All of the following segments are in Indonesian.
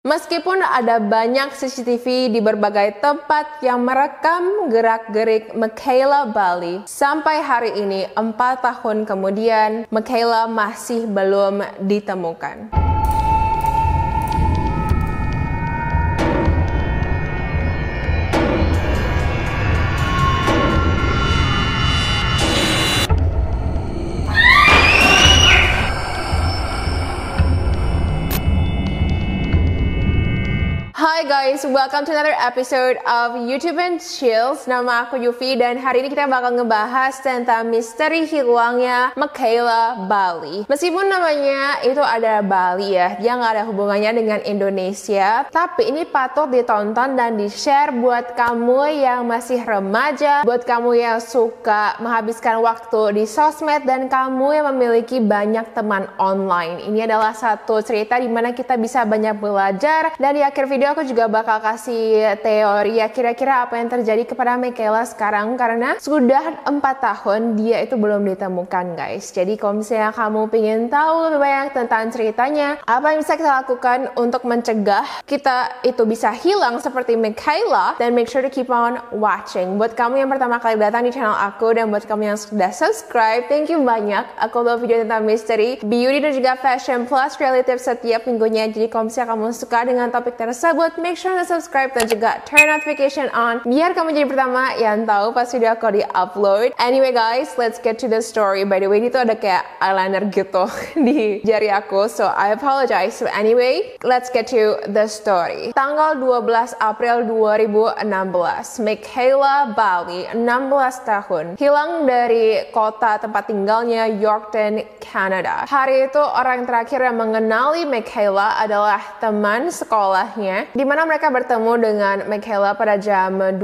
Meskipun ada banyak CCTV di berbagai tempat yang merekam gerak-gerik Michaela Bali, sampai hari ini 4 tahun kemudian Michaela masih belum ditemukan. Hi guys, welcome to another episode of YouTube and Chills. Nama aku Yufi dan hari ini kita bakal ngebahas tentang misteri hilangnya Michaela Bali. Meskipun namanya itu ada Bali ya, dia nggak ada hubungannya dengan Indonesia. Tapi ini patut ditonton dan di-share buat kamu yang masih remaja, buat kamu yang suka menghabiskan waktu di sosmed dan kamu yang memiliki banyak teman online. Ini adalah satu cerita di mana kita bisa banyak belajar dan di akhir video aku juga bakal kasih teori ya kira-kira apa yang terjadi kepada Michaela sekarang karena sudah 4 tahun dia itu belum ditemukan guys. Jadi kalau misalnya kamu pengen tahu lebih banyak tentang ceritanya, apa yang bisa kita lakukan untuk mencegah kita itu bisa hilang seperti Michaela, dan make sure to keep on watching. Buat kamu yang pertama kali datang di channel aku dan buat kamu yang sudah subscribe, thank you banyak. Aku buat video tentang misteri, beauty dan juga fashion plus relative setiap minggunya. Jadi kalau misalnya kamu suka dengan topik tersebut, make sure to subscribe dan juga turn notification on biar kamu jadi pertama yang tahu pas video aku di-upload. Anyway guys, let's get to the story. By the way, ini tuh ada kayak eyeliner gitu di jari aku, so I apologize. So anyway, let's get to the story. Tanggal 12 April 2016, Michaela Bali, 16 tahun, hilang dari kota tempat tinggalnya Yorkton, Canada. Hari itu orang terakhir yang mengenali Michaela adalah teman sekolahnya, di mana mereka bertemu dengan Michaela pada jam 12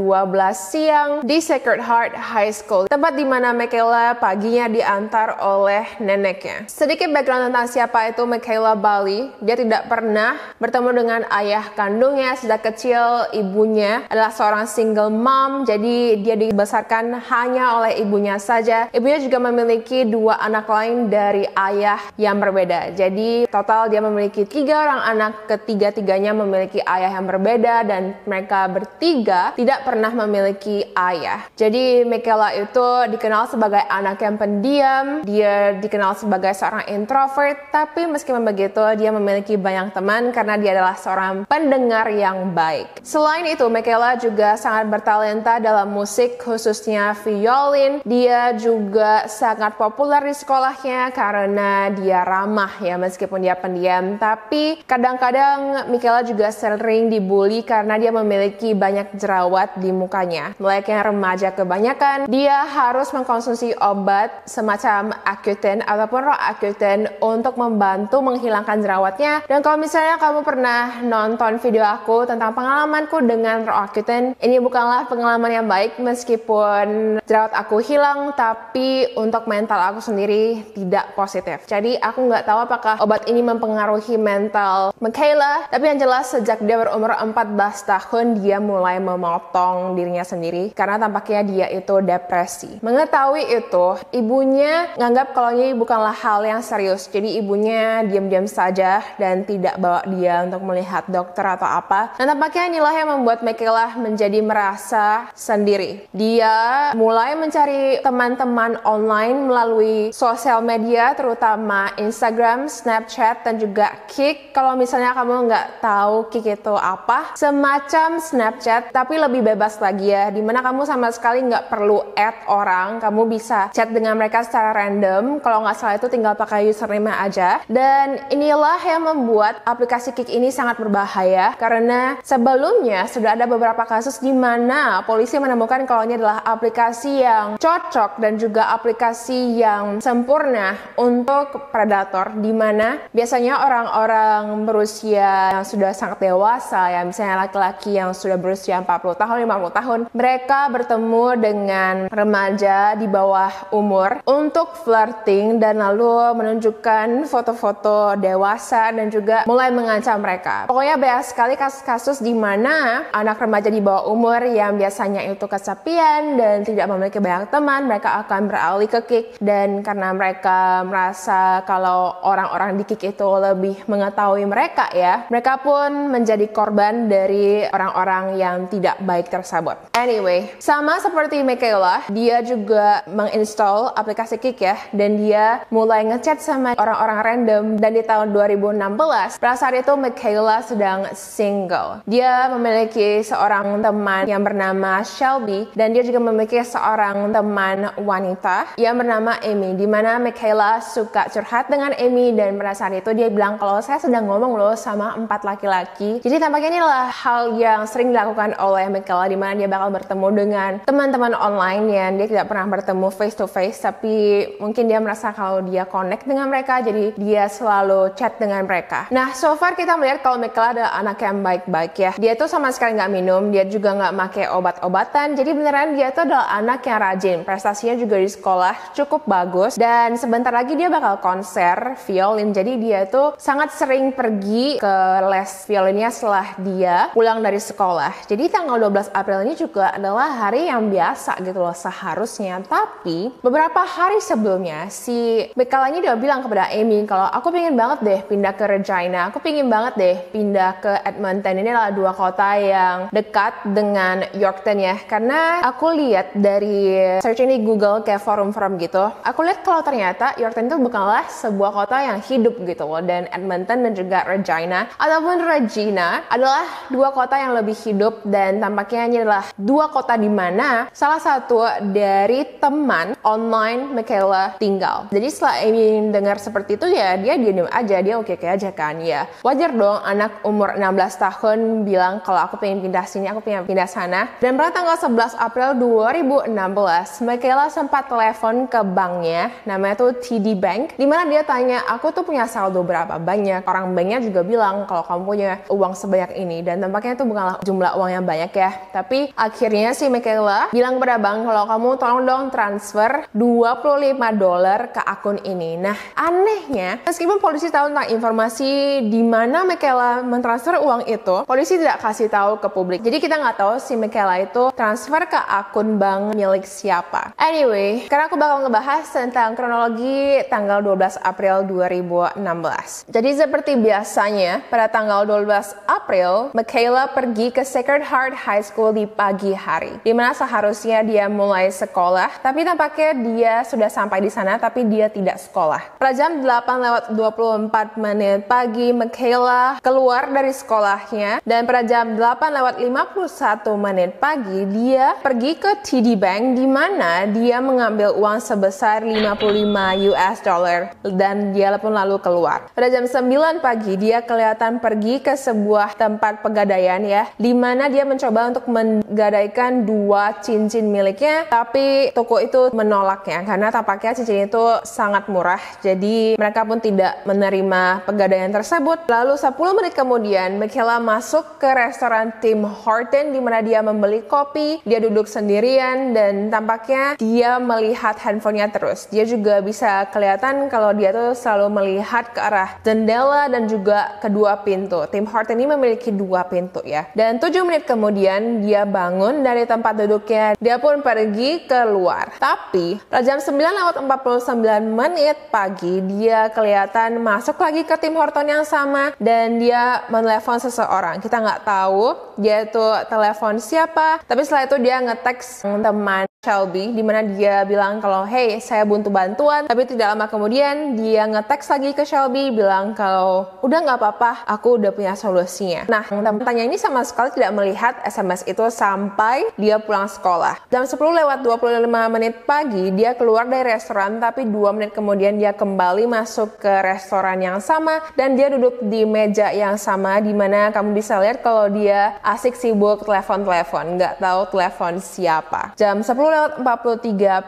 siang di Sacred Heart High School, tempat di mana Michaela paginya diantar oleh neneknya. Sedikit background tentang siapa itu Michaela Bali. Dia tidak pernah bertemu dengan ayah kandungnya sejak kecil. Ibunya adalah seorang single mom, jadi dia dibesarkan hanya oleh ibunya saja. Ibunya juga memiliki 2 anak lain dari ayah yang berbeda. Jadi total dia memiliki 3 orang anak, ketiga-tiganya memiliki ayah yang berbeda dan mereka bertiga tidak pernah memiliki ayah. Jadi Michaela itu dikenal sebagai anak yang pendiam, dia dikenal sebagai seorang introvert, tapi meskipun begitu dia memiliki banyak teman karena dia adalah seorang pendengar yang baik. Selain itu, Michaela juga sangat bertalenta dalam musik, khususnya violin. Dia juga sangat populer di sekolahnya karena dia ramah ya, meskipun dia pendiam, tapi kadang-kadang Michaela juga sering dibully karena dia memiliki banyak jerawat di mukanya. Layaknya remaja kebanyakan, dia harus mengkonsumsi obat semacam Accutane ataupun Roaccutane untuk membantu menghilangkan jerawatnya. Dan kalau misalnya kamu pernah nonton video aku tentang pengalamanku dengan Roaccutane, ini bukanlah pengalaman yang baik meskipun jerawat aku hilang, tapi untuk mental aku sendiri tidak positif. Jadi aku nggak tahu apakah obat ini mempengaruhi mental Michaela, tapi yang jelas sejak dia berumur 14 tahun dia mulai memotong dirinya sendiri karena tampaknya dia itu depresi. Mengetahui itu, ibunya nganggap kalau ini bukanlah hal yang serius. Jadi ibunya diam-diam saja dan tidak bawa dia untuk melihat dokter atau apa. Dan tampaknya inilah yang membuat Michaela menjadi merasa sendiri. Dia mulai mencari teman-teman online melalui sosial media, terutama Instagram, Snapchat, dan juga Kik. Kalau misalnya kamu nggak tahu Kik itu apa, semacam Snapchat tapi lebih bebas lagi ya, dimana kamu sama sekali nggak perlu add orang, kamu bisa chat dengan mereka secara random. Kalau nggak salah itu tinggal pakai username aja. Dan inilah yang membuat aplikasi Kik ini sangat berbahaya karena sebelumnya sudah ada beberapa kasus di mana polisi menemukan kalau ini adalah aplikasi yang cocok dan juga aplikasi yang sempurna untuk predator, di mana biasanya orang-orang berusia yang sudah sangat dewasa ya, misalnya laki-laki yang sudah berusia 40 tahun, 50 tahun, mereka bertemu dengan remaja di bawah umur untuk flirting dan lalu menunjukkan foto-foto dewasa dan juga mulai mengancam mereka. Pokoknya banyak sekali kasus-kasus di mana anak remaja di bawah umur yang biasanya itu kesepian dan tidak memiliki banyak teman, mereka akan beralih ke Kik, dan karena mereka merasa kalau orang-orang di Kik itu lebih mengetahui mereka ya, mereka pun menjadi menjadi korban dari orang-orang yang tidak baik tersebut. Anyway, sama seperti Michaela, dia juga menginstall aplikasi Kik ya, dan dia mulai ngechat sama orang-orang random. Dan di tahun 2016, pada saat itu Michaela sedang single. Dia memiliki seorang teman yang bernama Shelby, dan dia juga memiliki seorang teman wanita yang bernama Amy, di mana Michaela suka curhat dengan Amy, dan pada saat itu dia bilang kalau saya sedang ngomong loh sama 4 laki-laki. Jadi tampaknya inilah hal yang sering dilakukan oleh Michaela, di mana dia bakal bertemu dengan teman-teman online yang dia tidak pernah bertemu face to face, tapi mungkin dia merasa kalau dia connect dengan mereka, jadi dia selalu chat dengan mereka. Nah, so far kita melihat kalau Michaela adalah anak yang baik-baik ya. Dia tuh sama sekali nggak minum, dia juga nggak pakai obat-obatan, jadi beneran dia tuh adalah anak yang rajin. Prestasinya juga di sekolah cukup bagus, dan sebentar lagi dia bakal konser violin. Jadi dia tuh sangat sering pergi ke les violinnya setelah dia pulang dari sekolah. Jadi tanggal 12 April ini juga adalah hari yang biasa gitu loh seharusnya. Tapi beberapa hari sebelumnya si Michaela ini udah bilang kepada Amy kalau aku pengen banget deh pindah ke Regina, aku pengen banget deh pindah ke Edmonton. Ini adalah 2 kota yang dekat dengan Yorkton ya, karena aku lihat dari search di Google kayak forum-forum gitu, aku lihat kalau ternyata Yorkton itu bukanlah sebuah kota yang hidup gitu loh, dan Edmonton dan juga Regina ataupun Regina adalah 2 kota yang lebih hidup. Dan tampaknya ini adalah 2 kota di mana salah satu dari teman online Michaela tinggal. Jadi setelah Amy dengar seperti itu ya dia diam aja, dia oke-oke aja kan ya. Wajar dong anak umur 16 tahun bilang kalau aku pengen pindah sini, aku pengen pindah sana. Dan pada tanggal 11 April 2016, Michaela sempat telepon ke banknya, namanya tuh TD Bank, dimana dia tanya, aku tuh punya saldo berapa banyak. Orang banknya juga bilang kalau kamu punya uang sebanyak ini, dan tampaknya itu bukanlah jumlah uang yang banyak ya. Tapi akhirnya si Michaela bilang pada bank kalau kamu tolong dong transfer $25 ke akun ini. Nah, anehnya, meskipun polisi tahu tentang informasi di mana Michaela mentransfer uang itu, polisi tidak kasih tahu ke publik. Jadi kita nggak tahu si Michaela itu transfer ke akun bank milik siapa. Anyway, karena aku bakal ngebahas tentang kronologi tanggal 12 April 2016. Jadi seperti biasanya, pada tanggal 12 April, Michaela pergi ke Sacred Heart High School di pagi hari, di mana seharusnya dia mulai sekolah, tapi tampaknya dia sudah sampai di sana, tapi dia tidak sekolah. Pada jam 8:24 pagi, Michaela keluar dari sekolahnya, dan pada jam 8:51 pagi, dia pergi ke TD Bank, di mana dia mengambil uang sebesar $55 dan dia pun lalu keluar. Pada jam 9 pagi, dia kelihatan pergi ke sebuah tempat pegadaian ya, di mana dia mencoba untuk menggadaikan 2 cincin miliknya, tapi toko itu menolaknya karena tampaknya cincin itu sangat murah, jadi mereka pun tidak menerima pegadaian tersebut. Lalu 10 menit kemudian, Michaela masuk ke restoran Tim Horton, di mana dia membeli kopi. Dia duduk sendirian dan tampaknya dia melihat handphonenya terus. Dia juga bisa kelihatan kalau dia tuh selalu melihat ke arah jendela dan juga kedua pintu. Tim Horton ini memiliki 2 pintu ya. Dan 7 menit kemudian dia bangun dari tempat duduknya. Dia pun pergi keluar. Tapi pada jam 9:49 pagi, dia kelihatan masuk lagi ke Tim Horton yang sama dan dia menelepon seseorang. Kita nggak tahu dia itu telepon siapa, tapi setelah itu dia nge-text teman Shelby, di mana dia bilang kalau hey, saya butuh bantuan. Tapi tidak lama kemudian dia nge-text lagi ke Shelby bilang kalau udah nggak apa-apa, aku udah punya solusinya. Nah, teman-temannya ini sama sekali tidak melihat SMS itu sampai dia pulang sekolah. Jam 10:25 pagi dia keluar dari restoran, tapi 2 menit kemudian dia kembali masuk ke restoran yang sama dan dia duduk di meja yang sama, di mana kamu bisa lihat kalau dia asik sibuk telepon-telepon, nggak tahu telepon siapa. Jam 10:43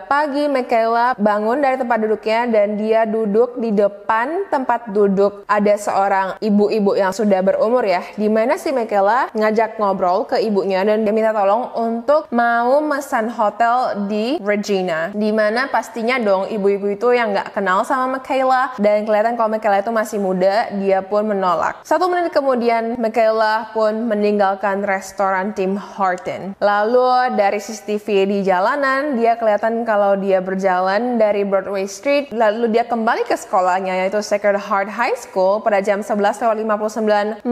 pagi, Michaela bangun dari tempat duduknya dan dia duduk di depan tempat duduk ada seorang ibu-ibu yang sudah berumur ya, di mana si Michaela ngajak ngobrol ke ibunya dan dia minta tolong untuk mau pesan hotel di Regina, di mana pastinya dong ibu-ibu itu yang nggak kenal sama Michaela dan kelihatan kalau Michaela itu masih muda, dia pun menolak. 1 menit kemudian Michaela pun meninggalkan restoran Tim Horton. Lalu dari CCTV di jalanan dia kelihatan kalau dia berjalan dari Broadway Street, lalu dia kembali ke sekolahnya yaitu Sacred Heart High School pada jam 11:59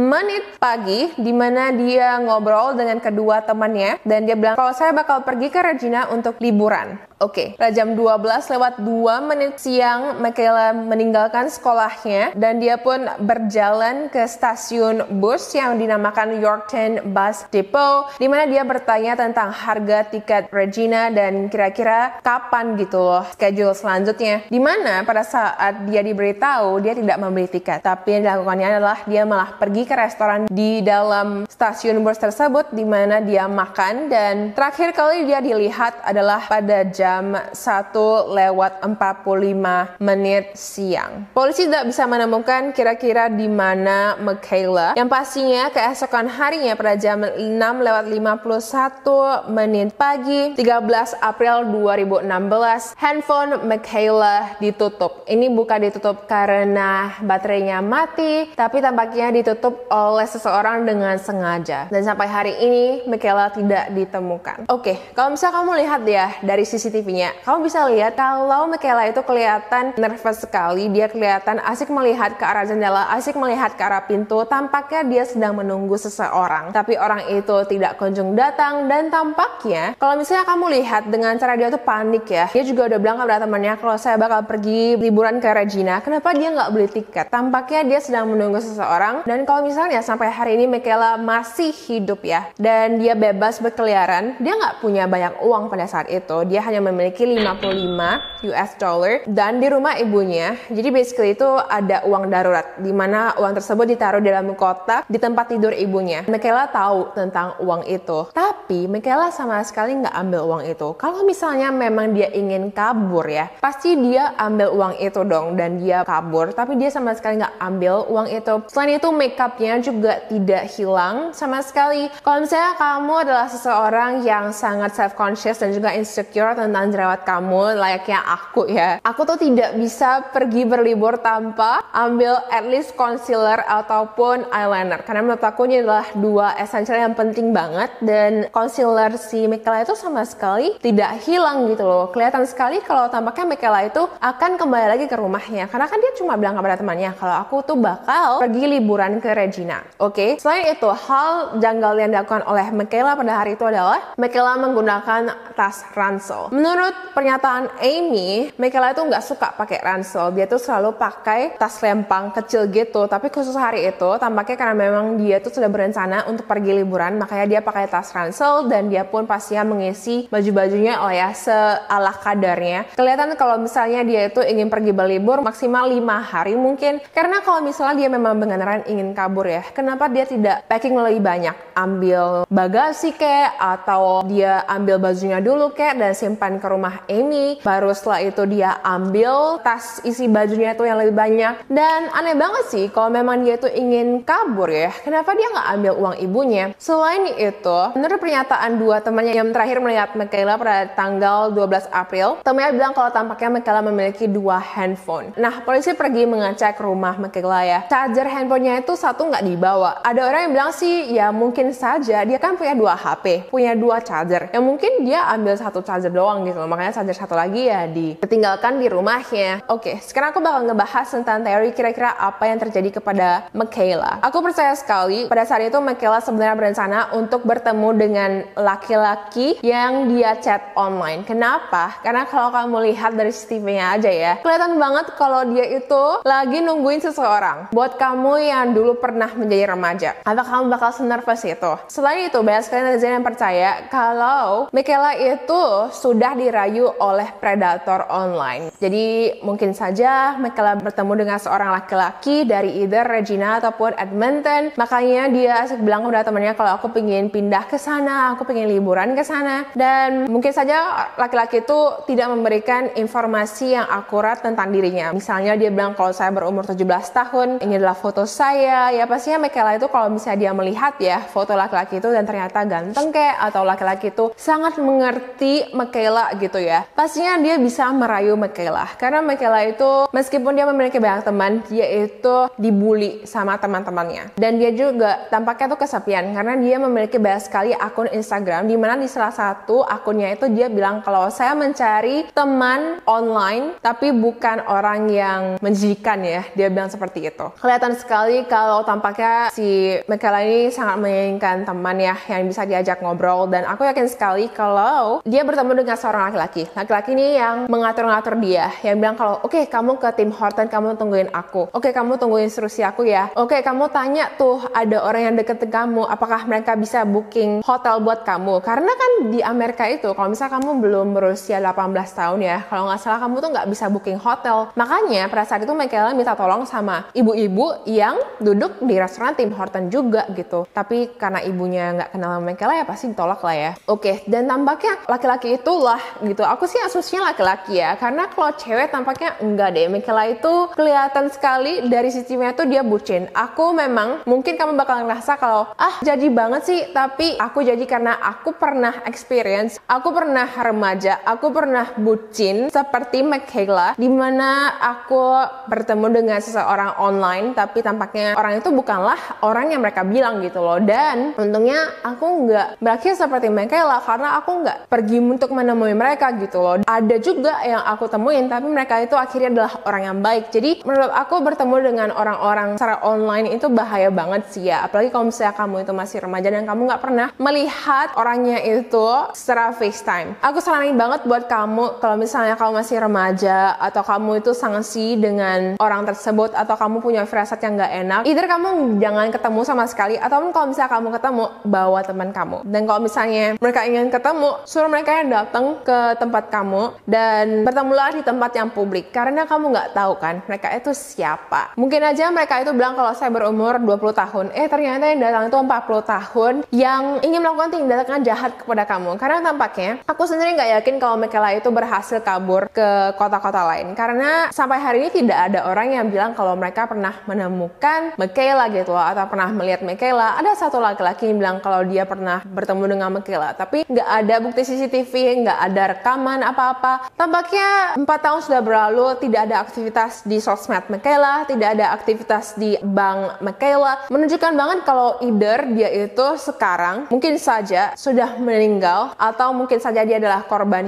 pagi di mana dia ngobrol dengan kedua temannya dan dia bilang kalau saya bakal pergi ke Regina untuk liburan. Oke, pada jam 12:02 siang, Michaela meninggalkan sekolahnya dan dia pun berjalan ke stasiun bus yang dinamakan Yorkton Bus Depot, di mana dia bertanya tentang harga tiket Regina dan kira-kira kapan gitu loh schedule selanjutnya. Di mana pada saat dia diberitahu dia tidak membeli tiket, tapi yang dilakukannya adalah dia malah pergi ke restoran di dalam stasiun bus tersebut di mana dia makan, dan terakhir kali dia dilihat adalah pada jam 1:45 siang. Polisi tidak bisa menemukan kira-kira di mana Michaela. Yang pastinya keesokan harinya pada jam 6:51 pagi 13 April 2016, handphone Michaela ditutup. Ini bukan ditutup karena baterainya mati, tapi tampaknya ditutup oleh seseorang dengan sengaja. Dan sampai hari ini Michaela tidak ditemukan. Oke, kalau misalnya kamu lihat ya dari CCTV-nya, kamu bisa lihat kalau Michaela itu kelihatan nervous sekali. Dia kelihatan asik melihat ke arah jendela, asik melihat ke arah pintu. Tampaknya dia sedang menunggu seseorang, tapi orang itu tidak kunjung datang. Dan tampaknya kalau misalnya kamu lihat dengan cara dia tuh panik ya, dia juga udah bilang kepada temannya kalau saya bakal pergi liburan ke Regina. Kenapa dia nggak beli tiket? Tampaknya dia sedang menunggu seseorang. Dan kalau misalnya sampai hari ini Michaela masih hidup ya, dan dia bebas berkeliaran, dia nggak punya banyak uang pada saat itu. Dia hanya memiliki 55 US dollar dan di rumah ibunya. Jadi basically itu ada uang darurat di mana uang tersebut ditaruh dalam kotak di tempat tidur ibunya. Michaela tahu tentang uang itu, tapi Michaela sama sekali nggak ambil uang itu. Kalau misalnya memang dia ingin kabur ya, pasti dia ambil uang itu dong dan dia kabur, tapi dia sama sekali nggak ambil uang itu. Selain itu makeupnya juga tidak hilang sama sekali. Kalau misalnya kamu adalah seseorang yang sangat self-conscious dan juga insecure tentang jerawat kamu, layaknya aku ya, aku tuh tidak bisa pergi berlibur tanpa ambil at least concealer ataupun eyeliner, karena menurut aku ini adalah dua essential yang penting banget. Dan concealer si Michaela itu sama sekali tidak hilang gitu loh. Kelihatan sekali kalau tampaknya Michaela itu akan kembali lagi ke rumahnya, karena kan dia cuma bilang kepada temannya kalau aku tuh bakal pergi liburan ke Regina. Oke, selain itu hal janggal yang dilakukan oleh Michaela pada hari itu adalah Michaela menggunakan tas ransel. Menurut pernyataan Amy, Michaela itu nggak suka pakai ransel. Dia tuh selalu pakai tas lempang kecil gitu. Tapi khusus hari itu, tampaknya karena memang dia tuh sudah berencana untuk pergi liburan, makanya dia pakai tas ransel dan dia pun pastinya mengisi baju-bajunya ya seala kadarnya. Kelihatan kalau misalnya dia itu ingin pergi berlibur maksimal 5 hari mungkin. Karena kalau misalnya dia memang beneran ingin kabur ya, kenapa dia tidak packing lebih banyak? Ambil bagasi kek, atau dia ambil bajunya dulu kek dan simpan ke rumah Amy, baru setelah itu dia ambil tas isi bajunya itu yang lebih banyak. Dan aneh banget sih kalau memang dia itu ingin kabur ya, kenapa dia nggak ambil uang ibunya? Selain itu, menurut pernyataan dua temannya yang terakhir melihat Michaela pada tanggal 12 April, temannya bilang kalau tampaknya Michaela memiliki 2 handphone. Nah, polisi pergi mengecek rumah Michaela ya, charger handphonenya itu satu nggak dibawa. Ada orang yang bilang sih ya mungkin saja dia kan punya 2 HP, punya 2 charger, yang mungkin dia ambil satu charger doang gitu loh, makanya charger satu lagi ya ditinggalkan di rumahnya. Oke, sekarang aku bakal ngebahas tentang teori kira-kira apa yang terjadi kepada Michaela. Aku percaya sekali pada saat itu Michaela sebenarnya berencana untuk bertemu dengan laki-laki yang dia chat online. Kenapa? Karena kalau kamu lihat dari CCTV-nya aja ya, kelihatan banget kalau dia itu lagi nungguin seseorang. Buat kamu yang dulu pernah menjadi remaja, apa kamu bakal senervous itu? Selain itu, banyak sekali netizen yang percaya kalau Michaela itu sudah dirayu oleh predator online. Jadi mungkin saja Michaela bertemu dengan seorang laki-laki dari either Regina ataupun Edmonton. Makanya dia asik bilang kepada temannya kalau aku pengen pindah ke sana, aku pengen liburan ke sana. Dan mungkin saja laki-laki itu tidak memberikan informasi yang akurat tentang dirinya. Misalnya dia bilang kalau saya berumur 17 tahun, ini adalah foto saya. Ya pastinya Michaela itu kalau misalnya dia melihat ya foto laki-laki itu dan ternyata ganteng kek, atau laki-laki itu sangat mengerti Michaela gitu ya, pastinya dia bisa merayu Michaela. Karena Michaela itu meskipun dia memiliki banyak teman, dia itu dibully sama teman-temannya. Dan dia juga tampaknya tuh kesepian karena dia memiliki banyak sekali akun Instagram, di mana di salah satu akunnya itu dia bilang kalau saya mencari teman online tapi bukan orang yang menjijikan ya. Dia bilang seperti itu. Kelihatan sekali kalau tampaknya si Michaela ini sangat menginginkan teman ya yang bisa diajak ngobrol, dan aku yakin sekali kalau dia bertemu dengan seorang laki-laki. Laki-laki ini yang mengatur-ngatur dia, yang bilang kalau oke, kamu ke Tim Horton, kamu tungguin aku. Oke, kamu tungguin instruksi aku ya. Oke, kamu tanya tuh ada orang yang deket kamu, apakah mereka bisa booking hotel buat kamu. Karena kan di Amerika itu kalau misalnya kamu belum berusia 18 tahun ya, kalau nggak salah kamu tuh nggak bisa booking hotel. Makanya pada saat itu Michaela minta tolong sama ibu-ibu yang duduk di restoran Tim Horton juga gitu. Tapi karena ibunya nggak kenal sama Michaela ya pasti ditolak lah ya. Oke, dan tampaknya laki-laki itulah gitu. Aku sih asumsinya laki-laki ya, karena kalau cewek tampaknya enggak deh. Michaela itu kelihatan sekali dari sistemnya tuh dia bucin. Aku memang, mungkin kamu bakal ngerasa kalau jadi banget sih, tapi aku jadi karena aku pernah experience, aku pernah remaja, aku pernah bucin seperti Michaela, dimana aku bertemu dengan seseorang online, tapi tampaknya orang itu bukanlah orang yang mereka bilang gitu loh. Dan untungnya aku nggak berakhir seperti Michaela, karena aku nggak pergi untuk menemui mereka gitu loh. Ada juga yang aku temuin, tapi mereka itu akhirnya adalah orang yang baik. Jadi menurut aku bertemu dengan orang-orang secara online itu bahaya banget sih ya. Apalagi kalau misalnya kamu itu masih remaja dan kamu nggak pernah melihat orangnya itu secara FaceTime. Aku saranin banget buat kamu kalau misalnya kamu masih remaja atau kamu itu sangsi dengan orang tersebut atau kamu punya firasat yang nggak enak, either kamu jangan ketemu sama sekali, ataupun kalau misalnya kamu ketemu, bawa teman kamu. Dan kalau misalnya mereka ingin ketemu, suruh mereka yang datang ke tempat kamu dan bertemulah di tempat yang publik, karena kamu nggak tahu kan mereka itu siapa. Mungkin aja mereka itu bilang kalau saya berumur 20 tahun, ternyata yang datang itu 40 tahun yang ingin melakukan tindakan jahat kepada kamu. Karena tampaknya aku sendiri nggak yakin kalau Michaela itu berhasil kabur ke kota-kota lain, karena sampai hari ini tidak ada orang yang bilang kalau mereka pernah menemukan Michaela gitu loh, atau pernah melihat Michaela. Ada satu laki-laki yang bilang kalau dia pernah bertemu dengan Michaela, tapi nggak ada bukti CCTV, nggak ada rekaman apa-apa. Tampaknya 4 tahun sudah berlalu, tidak ada aktivitas di sosmed Michaela, tidak ada aktivitas di bank Michaela, menunjukkan banget kalau either dia itu sekarang mungkin saja sudah meninggal, atau mungkin saja dia adalah korban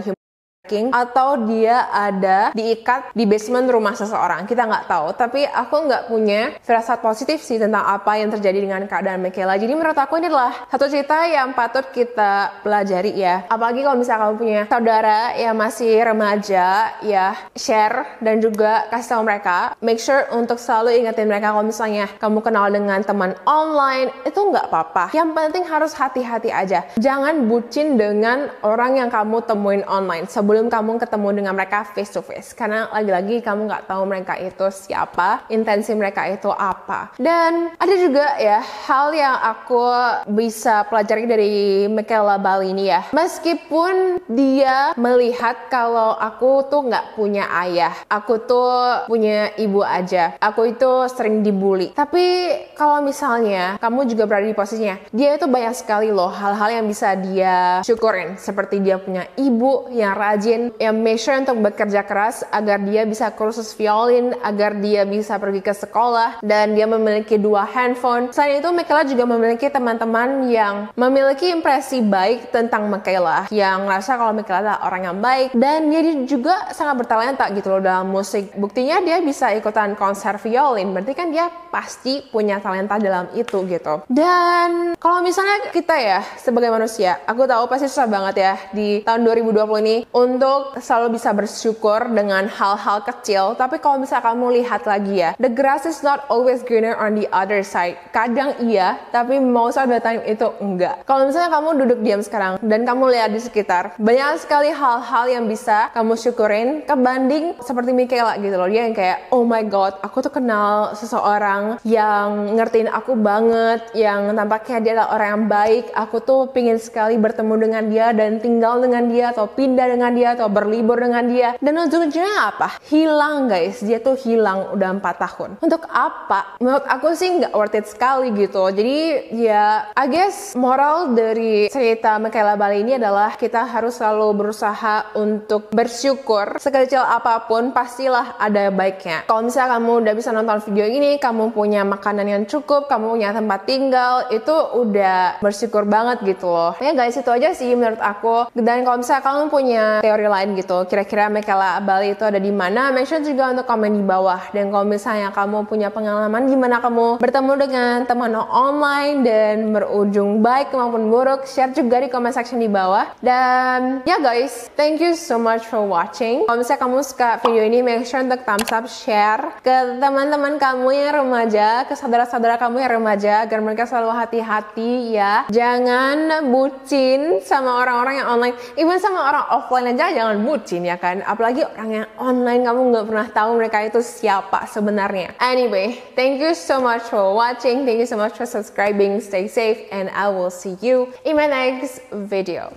atau dia ada diikat di basement rumah seseorang. Kita nggak tahu, tapi aku nggak punya firasat positif sih tentang apa yang terjadi dengan keadaan Michaela. Jadi menurut aku ini adalah satu cerita yang patut kita pelajari ya. Apalagi kalau misalnya kamu punya saudara yang masih remaja ya, share dan juga kasih tahu mereka. Make sure untuk selalu ingetin mereka kalau misalnya kamu kenal dengan teman online, itu nggak apa-apa. Yang penting harus hati-hati aja. Jangan bucin dengan orang yang kamu temuin online sebelum kamu ketemu dengan mereka face to face, karena lagi-lagi kamu nggak tahu mereka itu siapa, intensi mereka itu apa. Dan ada juga ya hal yang aku bisa pelajari dari Michaela Bali ini ya, meskipun dia melihat kalau aku tuh nggak punya ayah, aku tuh punya ibu aja, aku itu sering dibully, tapi kalau misalnya kamu juga berada di posisinya, dia itu banyak sekali loh hal-hal yang bisa dia syukurin, seperti dia punya ibu yang rajin, yang make sure untuk bekerja keras agar dia bisa kursus violin, agar dia bisa pergi ke sekolah, dan dia memiliki 2 handphone. Selain itu, Michaela juga memiliki teman-teman yang memiliki impresi baik tentang Michaela, yang ngerasa kalau Michaela adalah orang yang baik, dan dia juga sangat bertalenta gitu loh dalam musik. Buktinya dia bisa ikutan konser violin, berarti kan dia pasti punya talenta dalam itu gitu. Dan kalau misalnya kita ya sebagai manusia, aku tahu pasti susah banget ya di tahun 2020 ini untuk selalu bisa bersyukur dengan hal-hal kecil. Tapi kalau misalnya kamu lihat lagi ya, the grass is not always greener on the other side. Kadang iya, tapi most of the time itu enggak. Kalau misalnya kamu duduk diam sekarang dan kamu lihat di sekitar, banyak sekali hal-hal yang bisa kamu syukurin kebanding seperti Michaela gitu loh. Dia yang kayak, oh my god, aku tuh kenal seseorang yang ngertiin aku banget, yang tampaknya dia adalah orang yang baik. Aku tuh pingin sekali bertemu dengan dia dan tinggal dengan dia, atau pindah dengan dia, atau berlibur dengan dia. Dan ujung-ujungnya apa? Hilang guys, dia tuh hilang udah 4 tahun. Untuk apa? Menurut aku sih nggak worth it sekali gitu. Jadi ya, I guess moral dari cerita Michaela Bali ini adalah kita harus selalu berusaha untuk bersyukur. Sekecil apapun pastilah ada baiknya. Kalau misalnya kamu udah bisa nonton video ini, kamu punya makanan yang cukup, kamu punya tempat tinggal, itu udah bersyukur banget gitu loh. Ya guys, itu aja sih menurut aku. Dan kalau misalnya kamu punya teori storyline gitu. Kira-kira Michaela Bali itu ada di mana? Make sure juga untuk komen di bawah. Dan kalau misalnya kamu punya pengalaman gimana kamu bertemu dengan teman online dan berujung baik maupun buruk, share juga di comment section di bawah. Dan ya guys, thank you so much for watching. Kalau misalnya kamu suka video ini, make sure untuk thumbs up, share ke teman-teman kamu yang remaja, ke saudara-saudara kamu yang remaja, agar mereka selalu hati-hati ya. Jangan bucin sama orang-orang yang online, even sama orang offline aja jangan bucin ya kan. Apalagi orang yang online, kamu nggak pernah tahu mereka itu siapa sebenarnya. Anyway, thank you so much for watching. Thank you so much for subscribing. Stay safe and I will see you in my next video.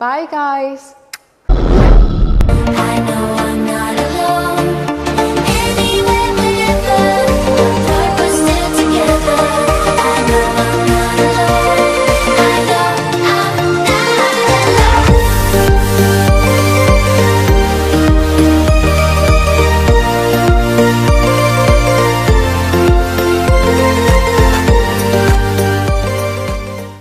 Bye guys. I know